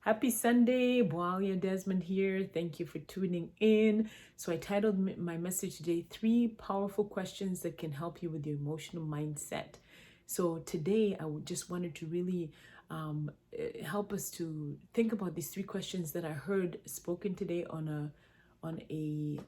Happy Sunday, Boalia Desmond here. Thank you for tuning in. So I titled my message today, 3 Powerful Questions That Can Help You with Your Emotional Mindset. So today just wanted to really help us to think about these 3 questions that I heard spoken today on a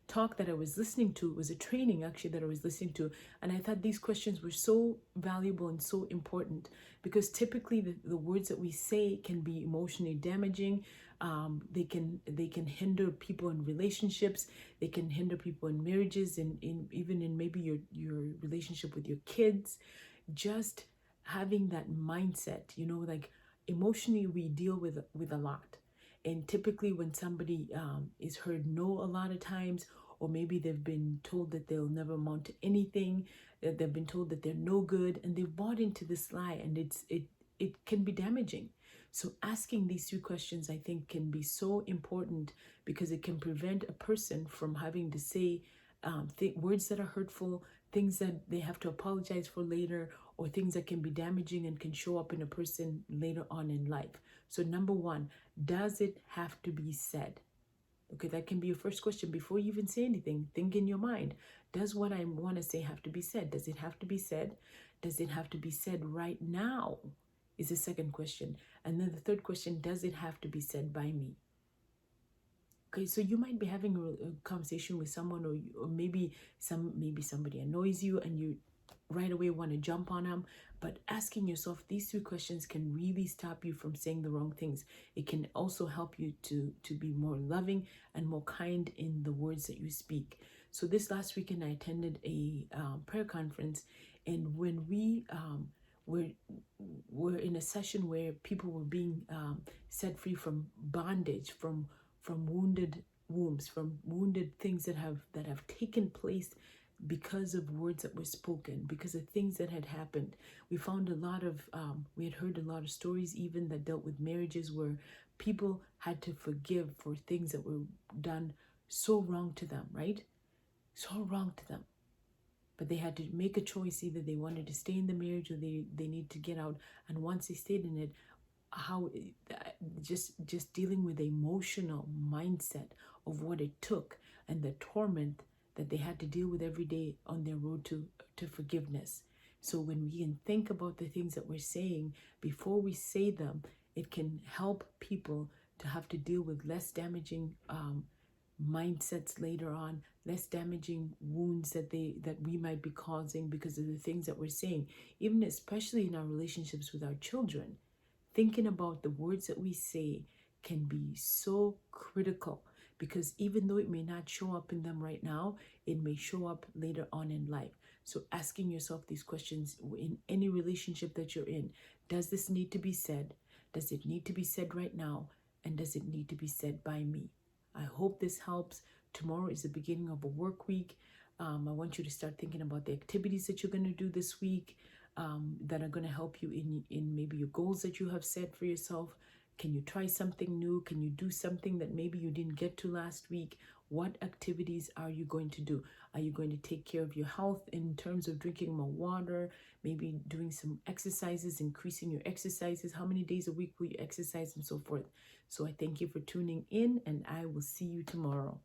talk that I was listening to. It was a training actually that I was listening to, and I thought these questions were so valuable and so important because typically the words that we say can be emotionally damaging. They can hinder people in relationships. They can hinder people in marriages, and even in maybe your relationship with your kids. Just having that mindset, like emotionally we deal with a lot, and typically when somebody is heard no a lot of times, or maybe they've been told that they'll never amount to anything, that they've been told that they're no good, and they've bought into this lie, and it can be damaging. So asking these 3 questions, I think, can be so important because it can prevent a person from having to say words that are hurtful, things that they have to apologize for later, or things that can be damaging and can show up in a person later on in life. So number one, does it have to be said? Okay, that can be your first question before you even say anything. Think in your mind, does what I want to say have to be said? Does it have to be said? Does it have to be said right now? Is the second question. And then the third question, does it have to be said by me? Okay, so you might be having a conversation with someone, or maybe somebody annoys you and you right away want to jump on them. But asking yourself these 3 questions can really stop you from saying the wrong things. It can also help you to be more loving and more kind in the words that you speak. So this last weekend I attended a prayer conference, and when were in a session where people were being set free from bondage, from wounded wombs, from wounded things that have taken place because of words that were spoken, because of things that had happened. We found we had heard a lot of stories even that dealt with marriages where people had to forgive for things that were done so wrong to them, right? So wrong to them. But they had to make a choice. Either they wanted to stay in the marriage or they need to get out. And once they stayed in it, how just dealing with the emotional mindset of what it took and the torment that they had to deal with every day on their road to forgiveness. So when we can think about the things that we're saying before we say them, it can help people to have to deal with less damaging mindsets later on, less damaging wounds that we might be causing because of the things that we're saying, even especially in our relationships with our children. Thinking about the words that we say can be so critical, because even though it may not show up in them right now, it may show up later on in life. So asking yourself these questions in any relationship that you're in: does this need to be said? Does it need to be said right now? And does it need to be said by me? I hope this helps. Tomorrow is the beginning of a work week. I want you to start thinking about the activities that you're going to do this week, that are going to help you in maybe your goals that you have set for yourself. Can you try something new? Can you do something that maybe you didn't get to last week? What activities are you going to do? Are you going to take care of your health in terms of drinking more water, maybe doing some exercises, increasing your exercises? How many days a week will you exercise, and so forth? So I thank you for tuning in, and I will see you tomorrow.